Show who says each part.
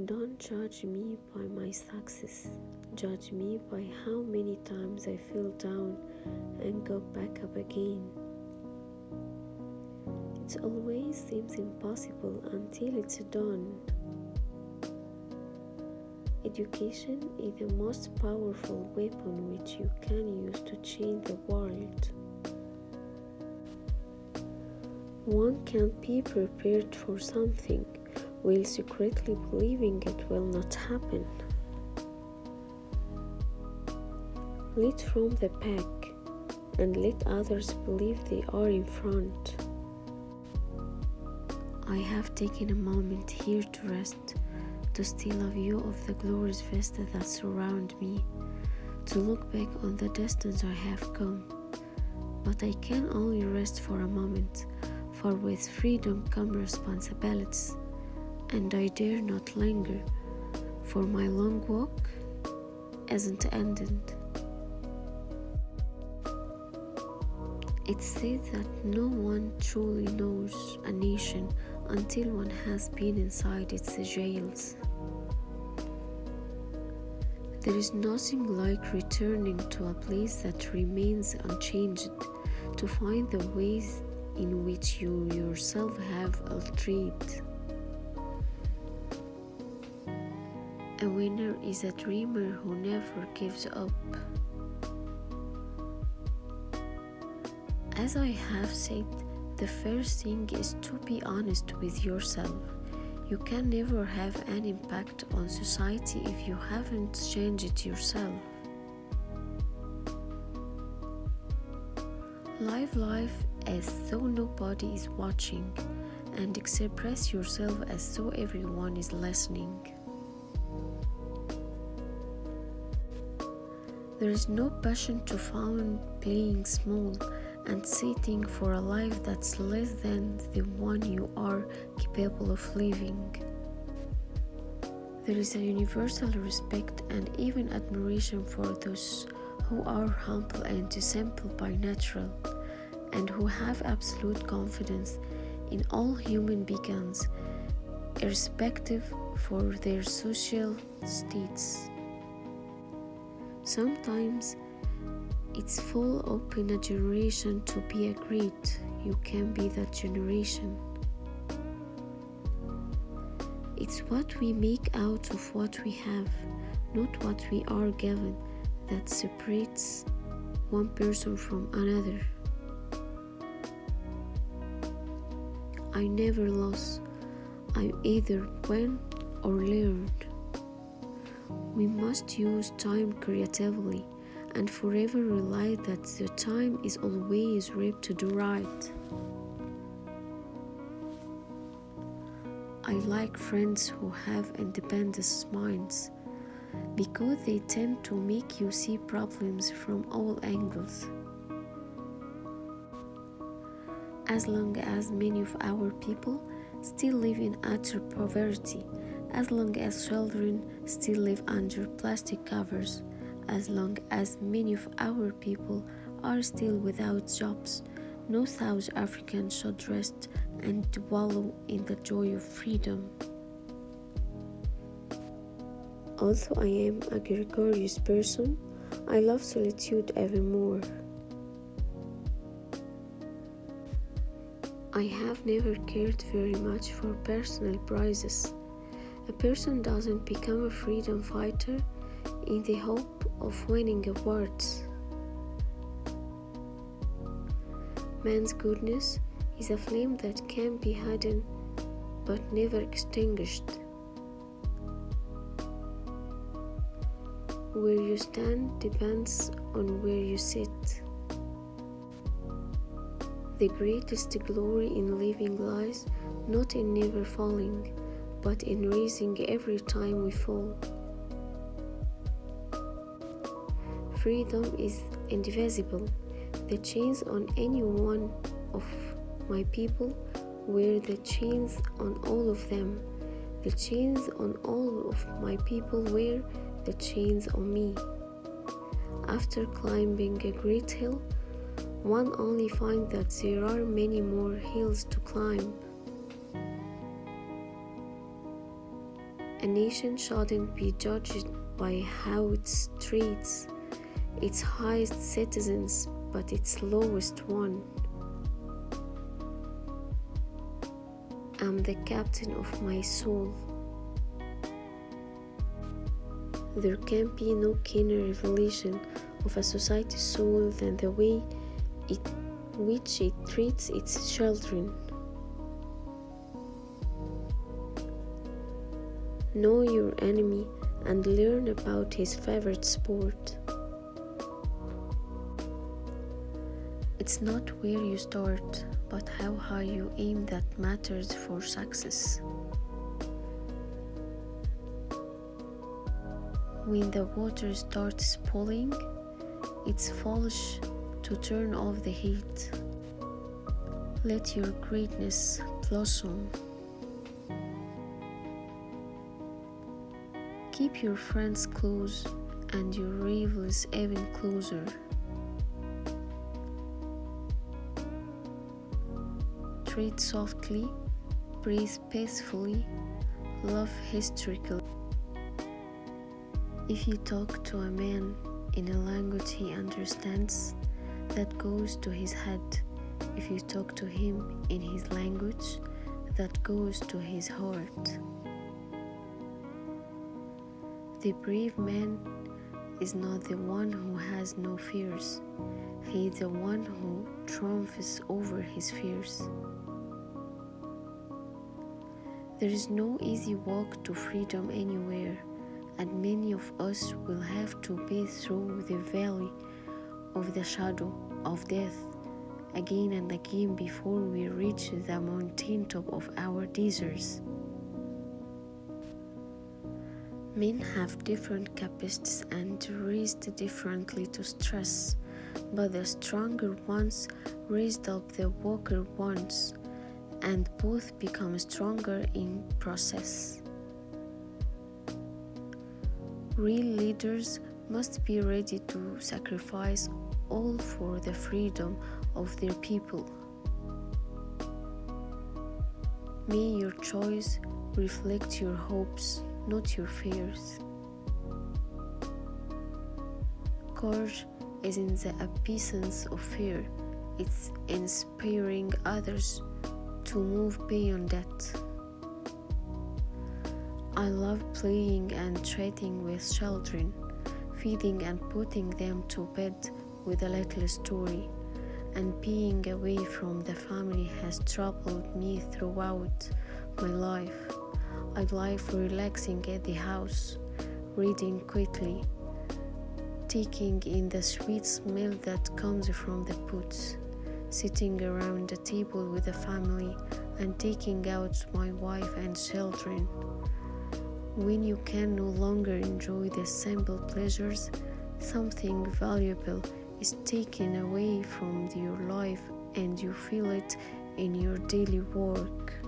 Speaker 1: Don't judge me by my success. Judge me by how many times I fell down and got back up again. It always seems impossible until it's done. Education is the most powerful weapon which you can use to change the world. One can't be prepared for something while secretly believing it will not happen. Lead from the pack and let others believe they are in front. I have taken a moment here to rest, to steal a view of the glorious vista that surround me, to look back on the distance I have come. But I can only rest for a moment, for with freedom come responsibilities, and I dare not linger, for my long walk isn't ended. It's said that no one truly knows a nation until one has been inside its jails. There is nothing like returning to a place that remains unchanged to find the ways in which you yourself have altered. A winner is a dreamer who never gives up. As I have said, the first thing is to be honest with yourself. You can never have an impact on society if you haven't changed it yourself. Live life as though nobody is watching, and express yourself as though everyone is listening. There is no passion to found playing small and seeking for a life that's less than the one you are capable of living. There is a universal respect and even admiration for those who are humble and simple by nature, and who have absolute confidence in all human beings, irrespective for their social states. Sometimes it's full open a generation to be a great. You can be that generation. It's what we make out of what we have, not what we are given, that separates one person from another. I never lost. I either win or learned. We must use time creatively and forever rely that the time is always ripe to do right. I like friends who have independent minds because they tend to make you see problems from all angles. As long as many of our people still live in utter poverty, as long as children still live under plastic covers, as long as many of our people are still without jobs, no South African should rest and wallow in the joy of freedom. Although I am a gregarious person, I love solitude even more. I have never cared very much for personal prizes. A person doesn't become a freedom fighter in the hope of winning awards. Man's goodness is a flame that can be hidden but never extinguished. Where you stand depends on where you sit. The greatest glory in living lies not in never falling, but in rising every time we fall. Freedom is indivisible. The chains on any one of my people were the chains on all of them. The chains on all of my people were the chains on me. After climbing a great hill, one only finds that there are many more hills to climb. A nation shouldn't be judged by how it treats its highest citizens, but its lowest one. I'm the captain of my soul. There can be no keener revelation of a society's soul than the way in which it treats its children. Know your enemy and learn about his favorite sport. It's not where you start, but how high you aim that matters for success. When the water starts pooling, it's foolish to turn off the heat. Let your greatness blossom. Keep your friends close and your rivals even closer. Tread softly, breathe peacefully, love hysterically. If you talk to a man in a language he understands, that goes to his head. If you talk to him in his language, that goes to his heart. The brave man is not the one who has no fears. He is the one who triumphs over his fears. There is no easy walk to freedom anywhere, and many of us will have to pass through the valley of the shadow of death again and again before we reach the mountaintop of our desires. Men have different capacities and raised differently to stress, but the stronger ones raised up the weaker ones, and both become stronger in process. Real leaders must be ready to sacrifice all for the freedom of their people. May your choice reflect your hopes, not your fears. Courage is in the absence of fear. It's inspiring others to move beyond that. I love playing and chatting with children, feeding and putting them to bed with a little story, and being away from the family has troubled me throughout my life. I like relaxing at the house, reading quickly, taking in the sweet smell that comes from the pots, sitting around the table with the family and taking out my wife and children. When you can no longer enjoy the simple pleasures, something valuable is taken away from your life and you feel it in your daily work.